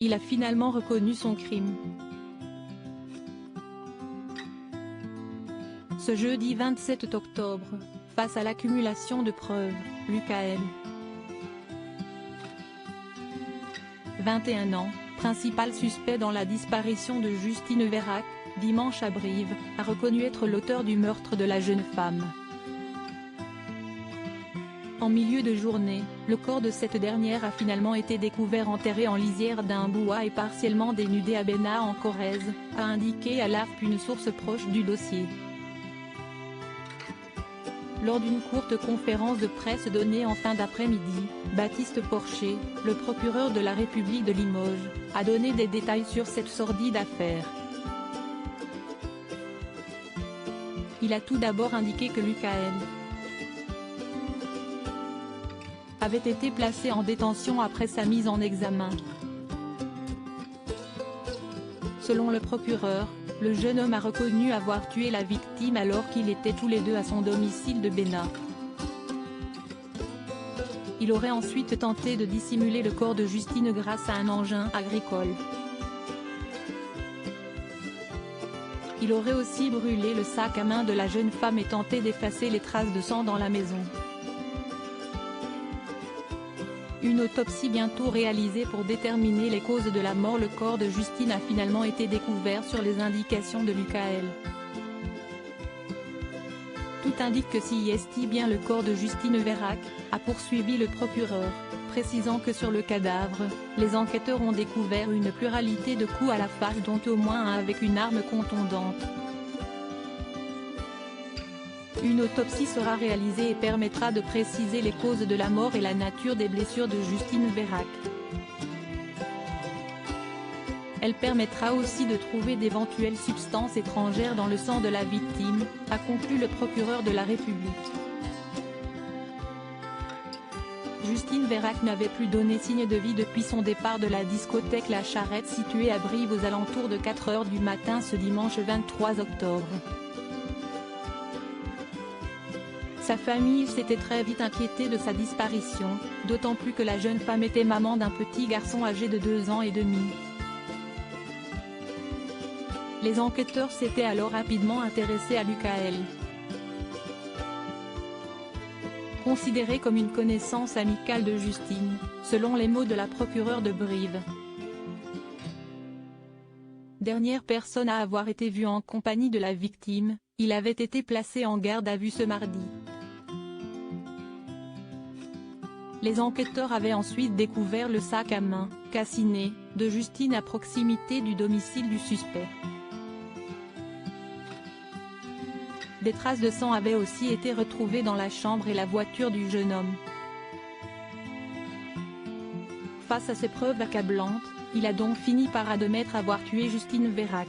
il a finalement reconnu son crime. Ce jeudi 27 octobre, face à l'accumulation de preuves, Lucael, 21 ans, principal suspect dans la disparition de Justine Vérac, dimanche à Brive, a reconnu être l'auteur du meurtre de la jeune femme. En milieu de journée, le corps de cette dernière a finalement été découvert enterré en lisière d'un bois et partiellement dénudé à Bénat en Corrèze, a indiqué à l'AFP une source proche du dossier. Lors d'une courte conférence de presse donnée en fin d'après-midi, Baptiste Porcher, le procureur de la République de Limoges, a donné des détails sur cette sordide affaire. Il a tout d'abord indiqué que Lucael avait été placé en détention après sa mise en examen. Selon le procureur, le jeune homme a reconnu avoir tué la victime alors qu'ils étaient tous les deux à son domicile de Bénat. Il aurait ensuite tenté de dissimuler le corps de Justine grâce à un engin agricole. Il aurait aussi brûlé le sac à main de la jeune femme et tenté d'effacer les traces de sang dans la maison. Une autopsie bientôt réalisée pour déterminer les causes de la mort. Le corps de Justine a finalement été découvert sur les indications de Lucael. Tout indique que si est bien le corps de Justine Vérac, a poursuivi le procureur, précisant que sur le cadavre, les enquêteurs ont découvert une pluralité de coups à la face dont au moins un avec une arme contondante. Une autopsie sera réalisée et permettra de préciser les causes de la mort et la nature des blessures de Justine Vérac. Elle permettra aussi de trouver d'éventuelles substances étrangères dans le sang de la victime, a conclu le procureur de la République. Justine Vérac n'avait plus donné signe de vie depuis son départ de la discothèque La Charrette située à Brive aux alentours de 4 h du matin ce dimanche 23 octobre. Sa famille s'était très vite inquiétée de sa disparition, d'autant plus que la jeune femme était maman d'un petit garçon âgé de 2 ans et demi. Les enquêteurs s'étaient alors rapidement intéressés à Lucael. Considéré comme une connaissance amicale de Justine, selon les mots de la procureure de Brive. Dernière personne à avoir été vue en compagnie de la victime, il avait été placé en garde à vue ce mardi. Les enquêteurs avaient ensuite découvert le sac à main, calciné, de Justine à proximité du domicile du suspect. Des traces de sang avaient aussi été retrouvées dans la chambre et la voiture du jeune homme. Face à ces preuves accablantes, il a donc fini par admettre avoir tué Justine Vérac.